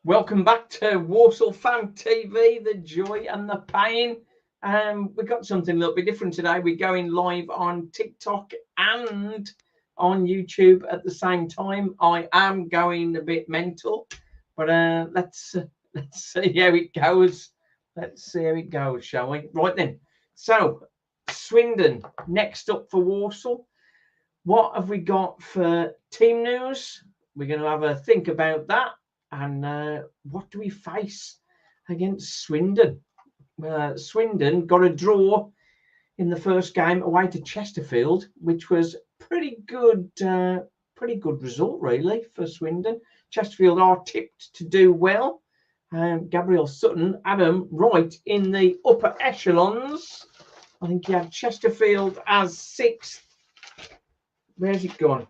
Welcome back to Walsall Fan TV, the joy and the pain. We've got something a little bit different today. We're going live on TikTok and on YouTube at the same time. I am going a bit mental, but let's see how it goes. Let's see how it goes, shall we? Right then. So, Swindon next up for Walsall. What have we got for team news? We're going to have a think about that. And what do we face against Swindon? Swindon got a draw in the first game away to Chesterfield, which was pretty good result really for Swindon. Chesterfield are tipped to do well. Gabriel Sutton had them right in the upper echelons. I think he had Chesterfield as 6th. Where's it gone?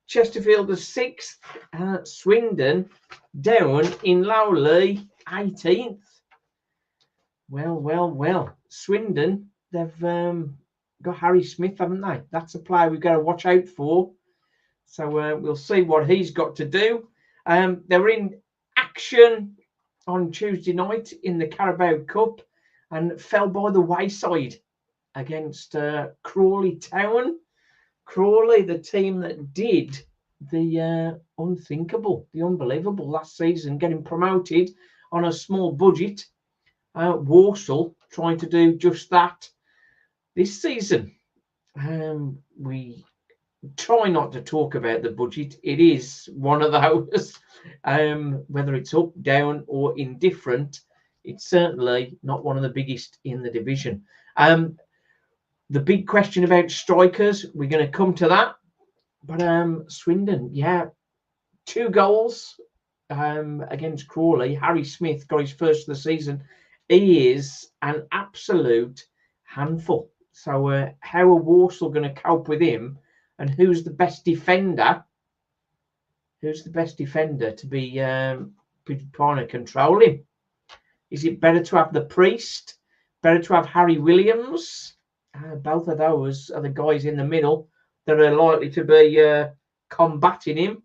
Chesterfield as 6th, Swindon down in lowly 18th. Well. Swindon, they've got Harry Smith, haven't they? That's a player we've got to watch out for. So we'll see what he's got to do. They're in action on Tuesday night in the Carabao Cup and fell by the wayside against Crawley Town. Crawley, the team that did the unthinkable, the unbelievable last season, getting promoted on a small budget. Walsall trying to do just that this season. We try not to talk about the budget. It is one of those, whether it's up, down, or indifferent. It's certainly not one of the biggest in the division. The big question about strikers, we're going to come to that. But Swindon, 2 goals against Crawley. Harry Smith got his first of the season. He is an absolute handful. So how are Walsall going to cope with him? And who's the best defender? Who's the best defender to be trying to control him? Is it better to have the Priest? Better to have Harry Williams? Both of those are the guys in the middle that are likely to be combating him.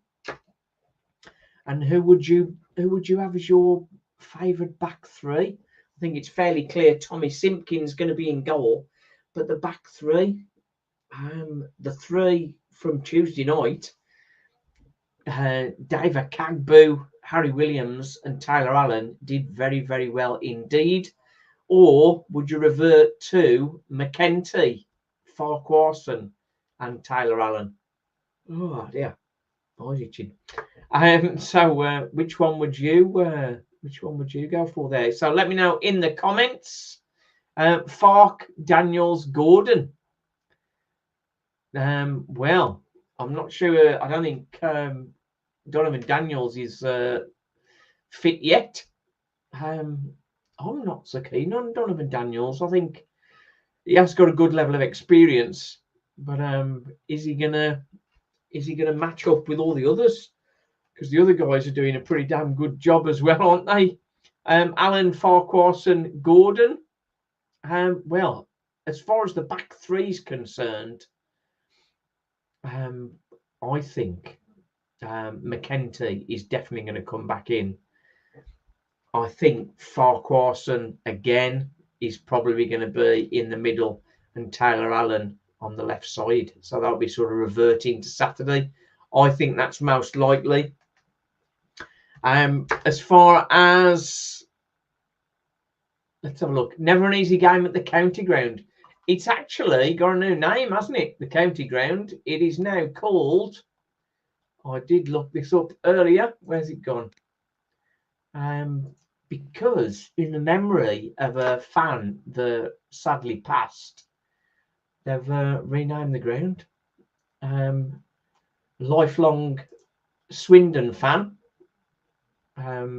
And who would you have as your favoured back three? I think it's fairly clear Tommy Simpkin's going to be in goal, but the back three, the three from Tuesday night, David Kagbu, Harry Williams, and Tyler Allen did very, very well indeed. Or would you revert to McKenty, Farquharson, and Tyler Allen? Oh dear, I'm itching. So which one would you go for there? So let me know in the comments. Fark, Daniels, Gordon. Well, I'm not sure. I don't think Donovan Daniels is fit yet. I'm not so keen on Donovan Daniels. I think he has got a good level of experience, but is he gonna match up with all the others? Because the other guys are doing a pretty damn good job as well, aren't they? Allen, Farquharson, Gordon. Well, as far as the back three is concerned, I think McKenty is definitely going to come back in. I think Farquharson again is probably going to be in the middle and Tyler Allen on the left side. So that'll be sort of reverting to Saturday. I think that's most likely. As far as, let's have a look. Never an easy game at the County Ground. It's actually got a new name, hasn't it? The County Ground. It is now called, I did look this up earlier. Where's it gone? Because in the memory of a fan that sadly passed, they've renamed the ground. Lifelong Swindon fan,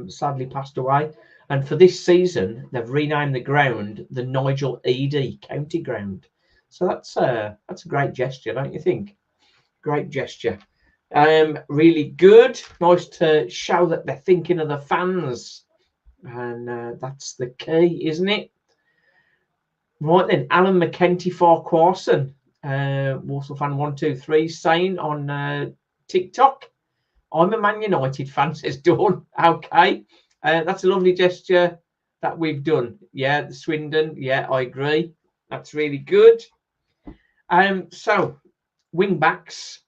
sadly passed away. And for this season, they've renamed the ground the Nigel Eadie County Ground. So that's a great gesture, don't you think? Great gesture. Really good. Nice to show that they're thinking of the fans. And that's the key, isn't it? Right then, Alan McKenty Farquharson, Walsall Fan 123, saying on TikTok, I'm a Man United fan, says Dawn. Okay, that's a lovely gesture that we've done. Yeah, the Swindon. Yeah, I agree. That's really good. So wing backs,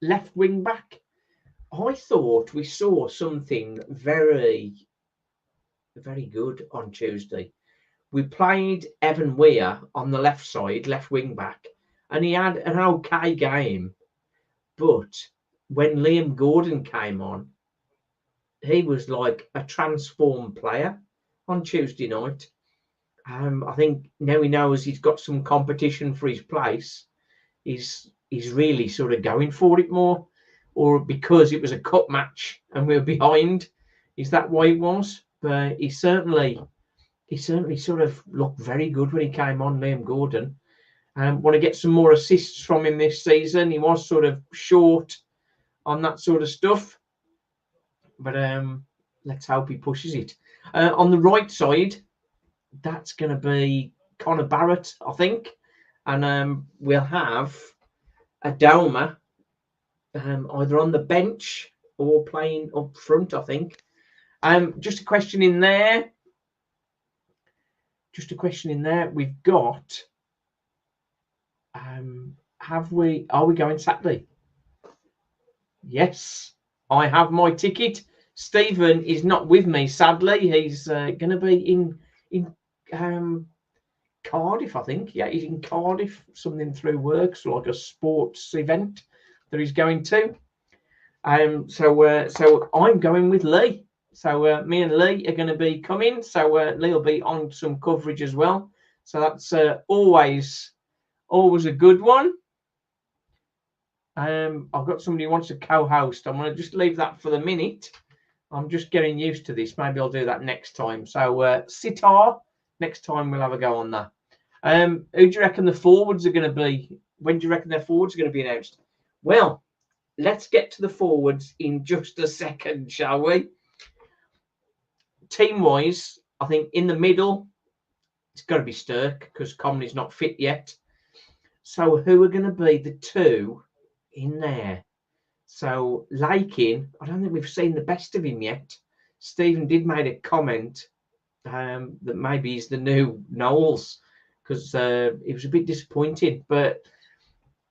left wing back. I thought we saw something very, very good on Tuesday. We played Evan Weir on the left side, left wing back, and he had an okay game. But when Liam Gordon came on, he was like a transformed player on Tuesday night. I think now he knows he's got some competition for his place. He's really sort of going for it more, or because it was a cup match and we were behind. Is that why it was? But he certainly sort of looked very good when he came on, Liam Gordon. Want to get some more assists from him this season. He was sort of short on that sort of stuff, but let's hope he pushes it. On the right side, that's going to be Connor Barrett, I think, and we'll have Adoma either on the bench or playing up front, I think. Just a question in there. We've got. Are we going Saturday? Yes, I have my ticket. Stephen is not with me, sadly. He's going to be in Cardiff, I think. Yeah, he's in Cardiff, something through work, so like a sports event that he's going to. So I'm going with Lee. So me and Lee are going to be coming. So Lee will be on some coverage as well. So that's always a good one. I've got somebody who wants to co-host. I'm going to just leave that for the minute. I'm just getting used to this. Maybe I'll do that next time. So Sitar, next time we'll have a go on that. Who do you reckon the forwards are going to be? When do you reckon their forwards are going to be announced? Well, let's get to the forwards in just a second, shall we? Team-wise, I think in the middle, it's got to be Sturk because Comley's not fit yet. So who are going to be the two in there? So Lakin, I don't think we've seen the best of him yet. Stephen did make a comment that maybe he's the new Knowles because it was a bit disappointing, but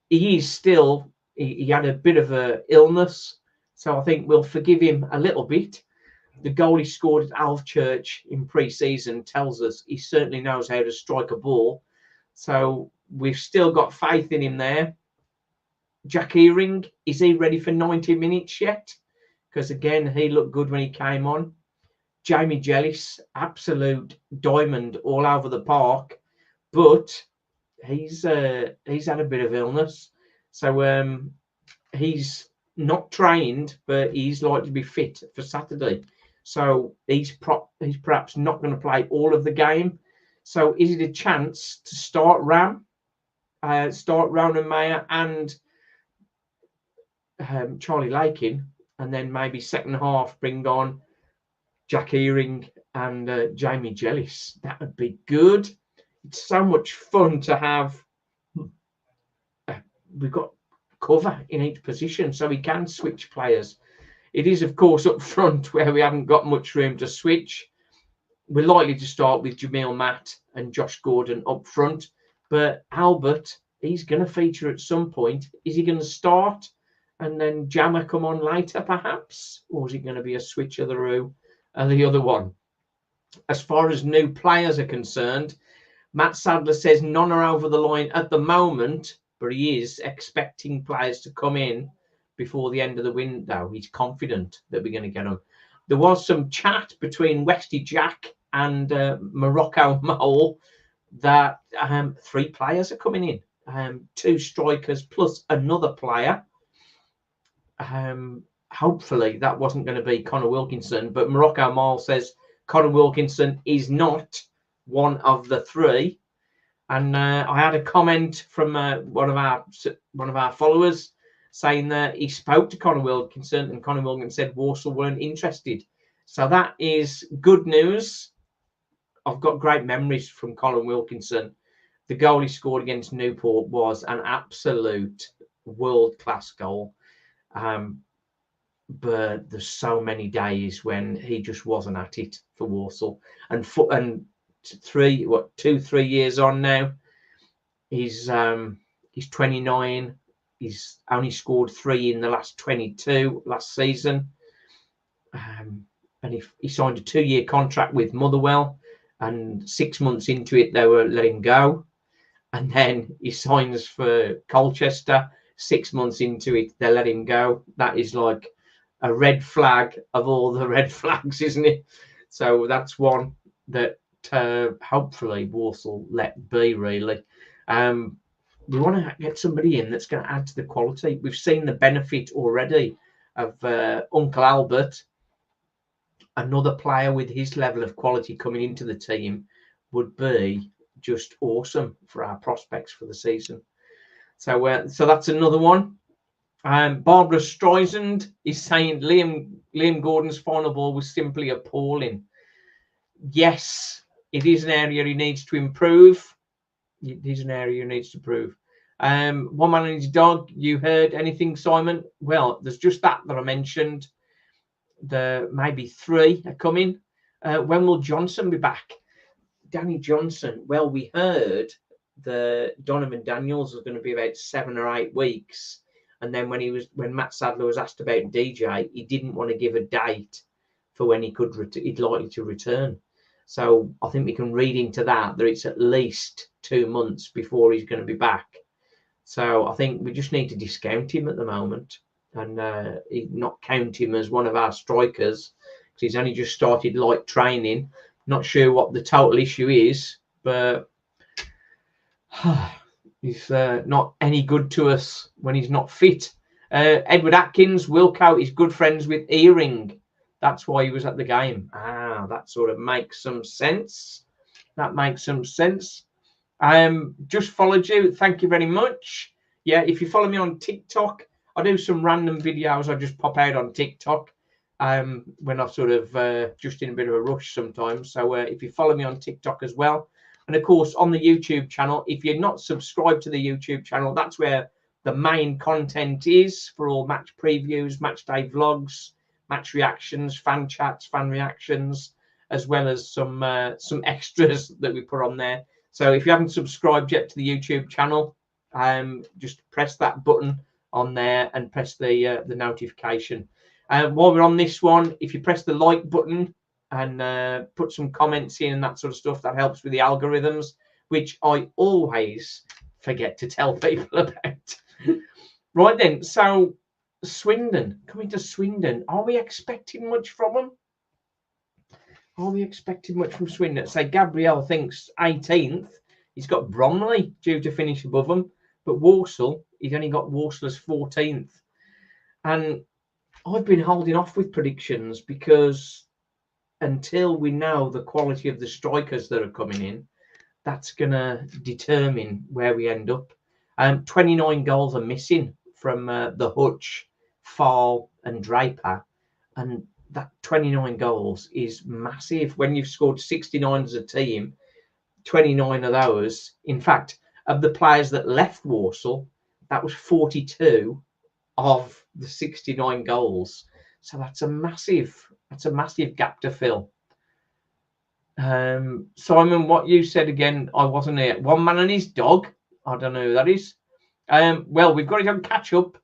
he is still, he had a bit of a illness, so I think we'll forgive him a little bit. The goal he scored at Alvechurch in pre-season tells us he certainly knows how to strike a ball, so we've still got faith in him there. Jack Earing, is he ready for 90 minutes yet? Because again, he looked good when he came on. Jamie Jellis, absolute diamond all over the park, but he's had a bit of illness, so he's not trained, but he's likely to be fit for Saturday. So he's perhaps not going to play all of the game. So is it a chance to start Ronan Mayer and Charlie Lakin, and then maybe second half bring on Jack Earing and Jamie Jellis? That would be good. It's so much fun to have. We've got cover in each position, so we can switch players. It is, of course, up front where we haven't got much room to switch. We're likely to start with Jamil Matt and Josh Gordon up front, but Albert, he's going to feature at some point. Is he going to start and then Jammer come on later, perhaps? Or is it going to be a switch of the other one? As far as new players are concerned, Matt Sadler says none are over the line at the moment, but he is expecting players to come in before the end of the window. He's confident that we're going to get them. There was some chat between Westy Jack and Morocco Mole that 3 players are coming in, 2 strikers plus another player. Hopefully that wasn't going to be Connor Wilkinson, but Morocco Mole says Connor Wilkinson is not one of the 3. And I had a comment from one of our followers saying that he spoke to Connor Wilkinson, and Connor Wilkinson said Walsall weren't interested. So that is good news. I've got great memories from Colin Wilkinson. The goal he scored against Newport was an absolute world-class goal. but there's so many days when he just wasn't at it for Walsall. And 2-3 years on now, he's 29. He's only scored 3 in the last 22 last season. And he signed a 2-year contract with Motherwell, and 6 months into it, they were letting go. And then he signs for Colchester. 6 months into it, they let him go. That is like a red flag of all the red flags, isn't it? So that's one that hopefully Walsall let be, really. We want to get somebody in that's going to add to the quality. We've seen the benefit already of Uncle Albert. Another player with his level of quality coming into the team would be just awesome for our prospects for the season. So that's another one. Barbara Streisand is saying Liam Gordon's final ball was simply appalling. Yes, it is an area he needs to improve. It is an area he needs to improve. One man and his dog. You heard anything, Simon? Well, there's just that I mentioned. The maybe 3 are coming. When will Johnson be back? Danny Johnson. Well, we heard the Donovan Daniels was going to be about 7 or 8 weeks, and then when Matt Sadler was asked about DJ, he didn't want to give a date for when he'd likely to return. So I think we can read into that it's at least 2 months before he's going to be back. So I think we just need to discount him at the moment and not count him as one of our strikers, because he's only just started light training. Not sure what the total issue is, but he's not any good to us when he's not fit. Edward Atkins, Wilco is good friends with Earring. That's why he was at the game. That sort of makes some sense. That makes some sense. Just followed you. Thank you very much. Yeah, if you follow me on TikTok, I do some random videos. I just pop out on TikTok when I'm sort of just in a bit of a rush sometimes. So if you follow me on TikTok as well, and of course on the YouTube channel, if you're not subscribed to the YouTube channel, that's where the main content is for all match previews, match day vlogs, match reactions, fan chats, fan reactions, as well as some extras that we put on there. So if you haven't subscribed yet to the YouTube channel, just press that button on there and press the notification. While we're on this one, if you press the like button and put some comments in and that sort of stuff, that helps with the algorithms, which I always forget to tell people about. Right then, so Swindon, coming to Swindon, are we expecting much from them? Are we expecting much from Swindon? Say Gabriel thinks 18th. He's got Bromley due to finish above them, but Walsall, he's only got Walsall as 14th. And I've been holding off with predictions because until we know the quality of the strikers that are coming in, that's going to determine where we end up. 29 goals are missing from the Hutch, Fall and Draper. And that 29 goals is massive. When you've scored 69 as a team, 29 of those, in fact, of the players that left Walsall, that was 42 of the 69 goals. So that's a massive gap to fill. Simon, what you said again, I wasn't here. One man and his dog. I don't know who that is. Well, we've got it on catch up,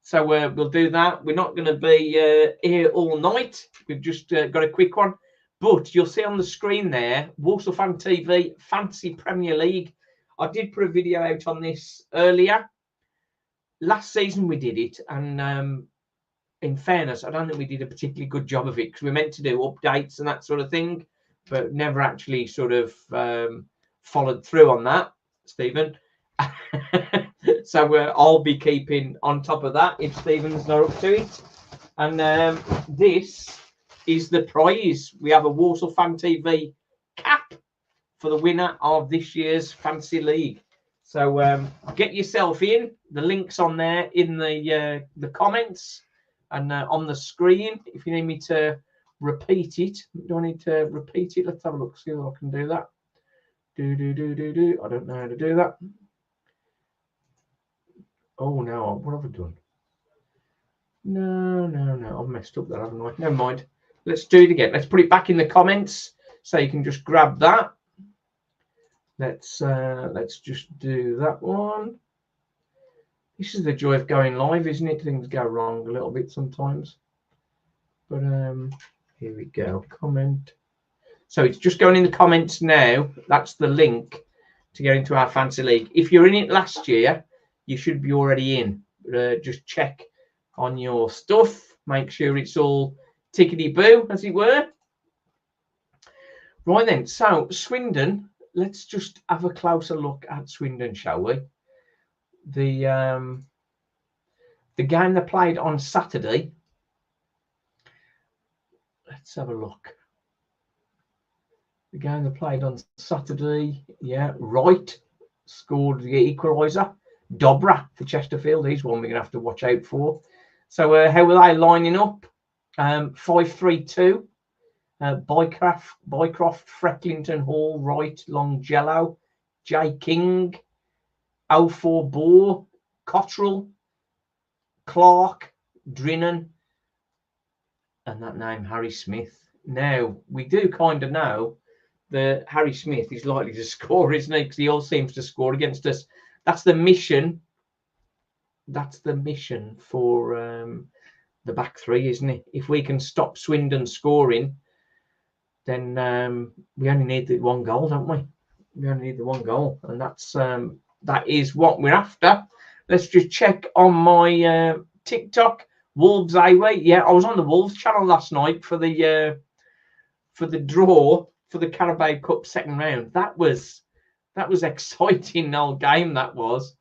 so we'll do that. We're not going to be here all night. We've just got a quick one, but you'll see on the screen there, Walsall Fan TV Fantasy Premier League. I did put a video out on this earlier. Last season we did it, and in fairness, I don't think we did a particularly good job of it because we meant to do updates and that sort of thing, but never actually sort of followed through on that, Stephen. So I'll be keeping on top of that if Stephen's not up to it. And this is the prize. We have a Walsall Fan TV cap for the winner of this year's Fantasy League. So get yourself in. The link's on there in the comments and on the screen. If you need me to repeat it, do I need to repeat it? Let's have a look, see if I can do that. I don't know how to do that. Oh no, what have I done? No. I've messed up that, haven't I? Never mind. Let's do it again. Let's put it back in the comments so you can just grab that. Let's just do that one. This is the joy of going live, isn't it? Things go wrong a little bit sometimes. But here we go. Comment. So it's just going in the comments now. That's the link to get into our fantasy league. If you're in it last year, you should be already in. Just check on your stuff. Make sure it's all tickety-boo, as it were. Right then. So Swindon. Let's just have a closer look at Swindon, shall we? The game they played on Saturday. Let's have a look. The game they played on Saturday. Yeah, Wright scored the equaliser. Dobra for Chesterfield. He's one we're going to have to watch out for. So how were they lining up? 5-3-2. Bycroft, Frecklington, Hall, Wright, Longjello, J. King, 04 Boar, Cottrell, Clark, Drinan, and that name, Harry Smith. Now, we do kind of know that Harry Smith is likely to score, isn't he? Because he all seems to score against us. That's the mission. That's the mission for the back three, isn't it? If we can stop Swindon scoring, then we only need the one goal, don't we? We only need the one goal, and that is what we're after. Let's just check on my TikTok. Wolves away. Yeah, I was on the Wolves channel last night for the draw for the Carabao Cup second round. That was exciting old game. That was.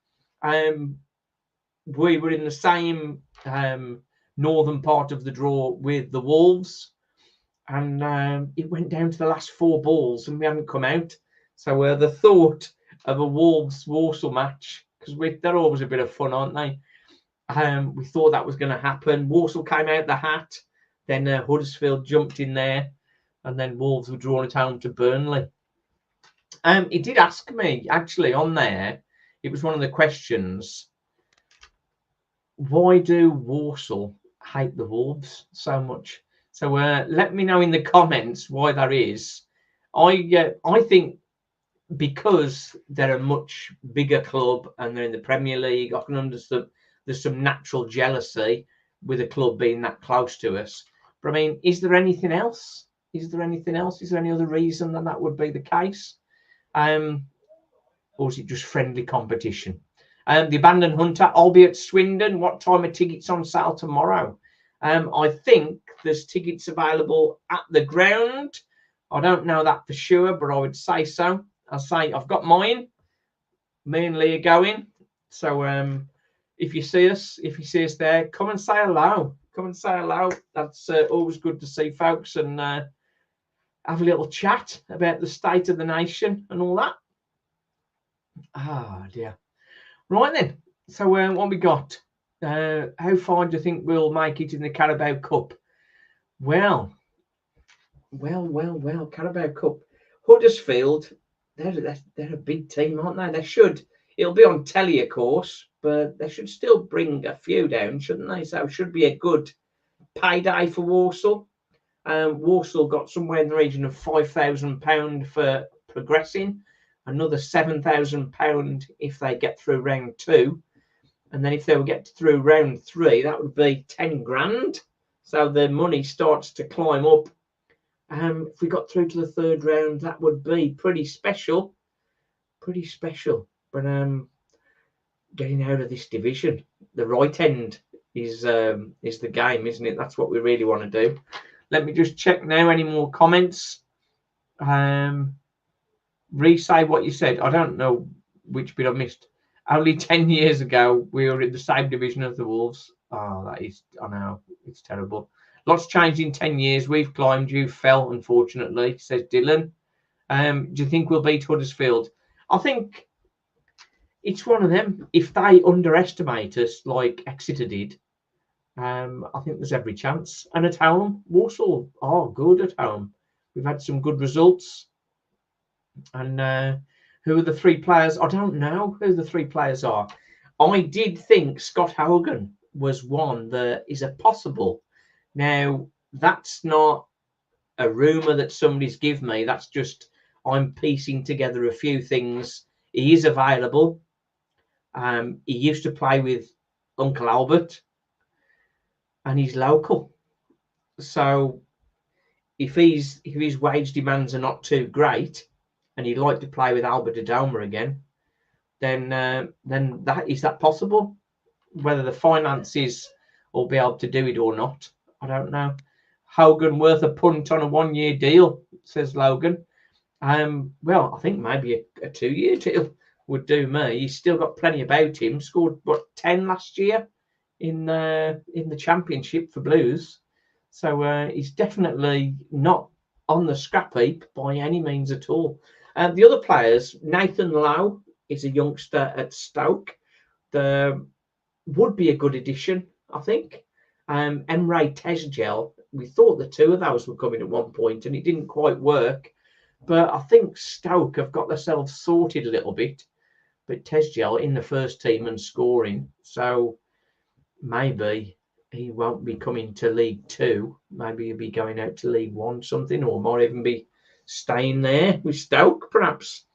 We were in the same northern part of the draw with the Wolves, and it went down to the last 4 balls, and we hadn't come out. So the thought of a Wolves-Walsall match, because they're always a bit of fun, aren't they? We thought that was going to happen. Walsall came out the hat, then Huddersfield jumped in there, and then Wolves were drawn at home to Burnley. He did ask me, actually, on there, it was one of the questions, why do Walsall hate the Wolves so much? So let me know in the comments why that is. I think because they're a much bigger club and they're in the Premier League, I can understand there's some natural jealousy with a club being that close to us. But I mean, is there anything else? Is there anything else? Is there any other reason that would be the case? Or is it just friendly competition? The Abandoned Hunter, I'll be at Swindon. What time are tickets on sale tomorrow? I think there's tickets available at the ground. I don't know that for sure, but I would say so. I'll say I've got mine. Me and Lee are going. So if you see us there, come and say hello. Come and say hello. That's always good to see folks and have a little chat about the state of the nation and all that. Ah, dear. Right then. So what we got? How far do you think we'll make it in the Carabao Cup? Well, Carabao Cup. Huddersfield, they're a big team, aren't they? They should. It'll be on telly, of course, but they should still bring a few down, shouldn't they? So it should be a good payday for Walsall. Walsall got somewhere in the region of £5,000 for progressing, another £7,000 if they get through round 2, and then if they will get through round 3, that would be 10 grand. So the money starts to climb up. If we got through to the 3rd round, that would be pretty special. Pretty special. But getting out of this division, the right end is the game, isn't it? That's what we really want to do. Let me just check now. Any more comments? Re-say what you said. I don't know which bit I missed. Only 10 years ago, we were in the same division as the Wolves. Oh, that is, I know, it's terrible. Lots changed in 10 years. We've climbed. You fell, unfortunately, says Dylan. Do you think we'll beat Huddersfield? I think it's one of them. If they underestimate us like Exeter did, I think there's every chance. And at home, Walsall are good at home. We've had some good results. And who are the 3 players? I don't know who the 3 players are. I did think Scott Hogan was one that is a possible. Now, that's not a rumour that somebody's give me. That's just I'm piecing together a few things. He is available. He used to play with Uncle Albert, and he's local. So if his wage demands are not too great, and he'd like to play with Albert Adoma again, then that possible. Whether the finances will be able to do it or not, I don't know. Hogan worth a punt on a 1-year deal, says Logan. Well, I think maybe a 2-year deal would do me. He's still got plenty about him. Scored 10 last year in the championship for Blues. So he's definitely not on the scrap heap by any means at all. The other players, Nathan Lowe is a youngster at Stoke. Would be a good addition, I think. Emre Tezgel, we thought the two of those were coming at one point, and it didn't quite work. But I think Stoke have got themselves sorted a little bit. But Tezgel in the first team and scoring, so maybe he won't be coming to League Two. Maybe he'll be going out to League One, something, or might even be staying there with Stoke, perhaps.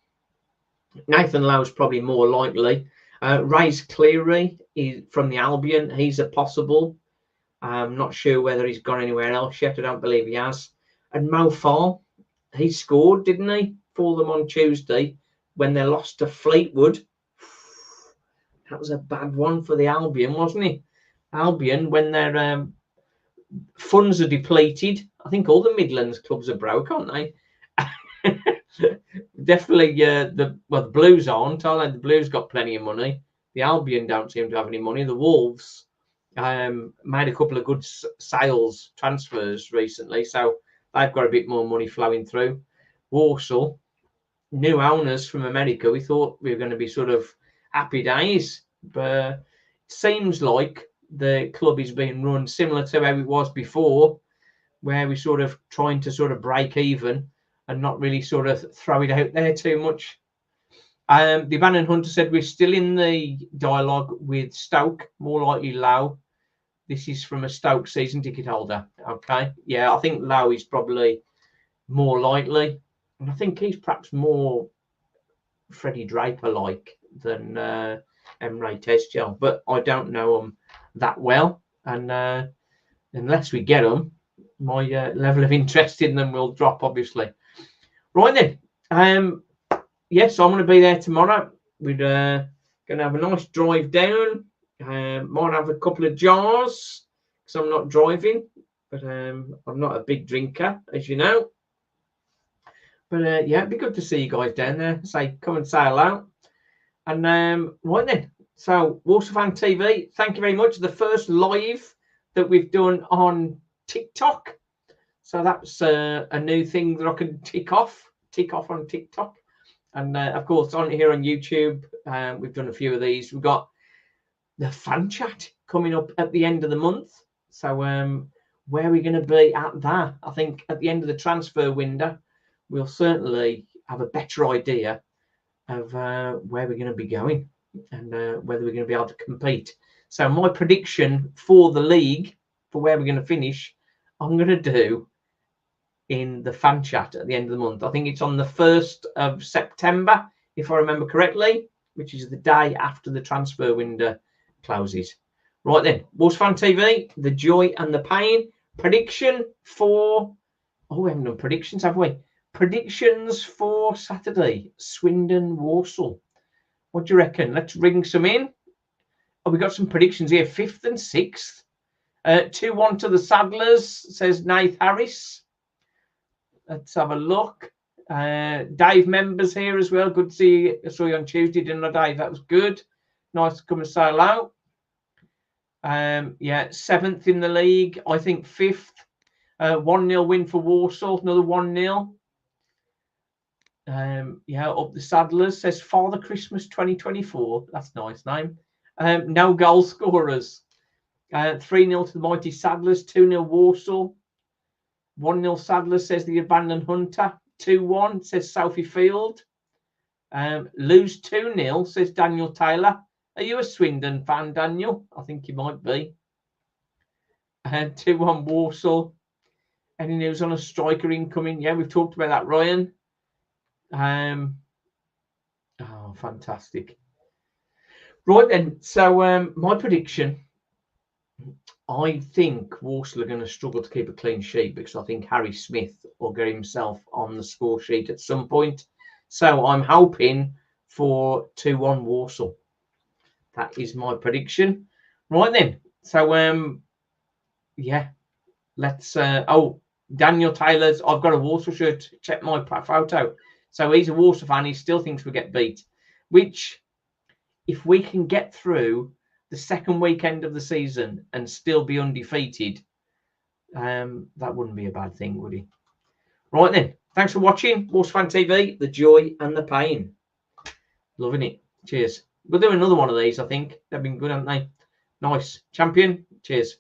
Nathan Lowe's probably more likely. Ray's Cleary is from the Albion. He's a possible. I'm not sure whether he's gone anywhere else yet. I don't believe he has. And Mo Fall, he scored, didn't he, for them on Tuesday when they lost to Fleetwood. That was a bad one for the Albion, wasn't it? Albion, when their funds are depleted, I think all the Midlands clubs are broke, aren't they? Definitely, the Blues aren't. The Blues got plenty of money. The Albion don't seem to have any money. The Wolves made a couple of good sales transfers recently, so they've got a bit more money flowing through. Walsall, new owners from America. We thought we were going to be sort of happy days, but it seems like the club is being run similar to how it was before, where we sort of trying to sort of break even and not really sort of throw it out there too much. The Bannon Hunter said we're still in the dialogue with Stoke, more likely Lowe. This is from a Stoke season ticket holder. Okay, yeah, I think Lowe is probably more likely, and I think he's perhaps more Freddie Draper-like than Emre Tezgel, but I don't know him that well, and unless we get them, my level of interest in them will drop, obviously. Right then, yes, I'm going to be there tomorrow. We're going to have a nice drive down. Might have a couple of jars because I'm not driving, but I'm not a big drinker, as you know. But yeah, it'd be good to see you guys down there. Say, come and say hello. And right then, so Walsall Fan TV, thank you very much. The first live that we've done on TikTok. So that's a new thing that I can tick off on TikTok. And of course, on here on YouTube, we've done a few of these. We've got the fan chat coming up at the end of the month. So where are we going to be at that? I think at the end of the transfer window, we'll certainly have a better idea of where we're going to be going and whether we're going to be able to compete. So my prediction for the league, for where we're going to finish, I'm going to do in the fan chat at the end of the month. I think it's on the 1st of September, if I remember correctly, which is the day after the transfer window closes. Right then, Walsall Fan TV, the joy and the pain. Prediction for... Oh, we haven't done predictions, have we? Predictions for Saturday, Swindon, Walsall. What do you reckon? Let's ring some in. Oh, we got some predictions here. 5th and 6th. 2-1 to the Saddlers, says Nath Harris. Let's have a look. Dave Members here as well. Good to see you. I saw you on Tuesday, didn't I, Dave? That was good. Nice to come and say hello. Yeah, 7th in the league. I think 5th. 1-0 win for Walsall. Another 1-0. Yeah, up the Saddlers, says Father Christmas 2024. That's a nice name. No goal scorers. 3-0 to the mighty Saddlers. 2-0 Walsall. 1-0 Saddlers, says the Abandoned Hunter. 2-1, says Southie Field. Lose 2-0, says Daniel Taylor. Are you a Swindon fan, Daniel? I think you might be. 2-1 Walsall. Any news on a striker incoming? Yeah, we've talked about that, Ryan. Oh, fantastic. Right then, so my prediction, I think Walsall are going to struggle to keep a clean sheet because I think Harry Smith will get himself on the score sheet at some point. So I'm hoping for 2-1 Walsall. That is my prediction. Right then, so yeah, let's Daniel Taylor's, I've got a Walsall shirt. Check my photo. So he's a Walsall fan. He still thinks we get beat, which if we can get through the second weekend of the season and still be undefeated, that wouldn't be a bad thing, would it? Right then, thanks for watching Walsall Fan TV, the joy and the pain. Loving it. Cheers. We'll do another one of these, I think. They've been good, haven't they? Nice. Champion. Cheers.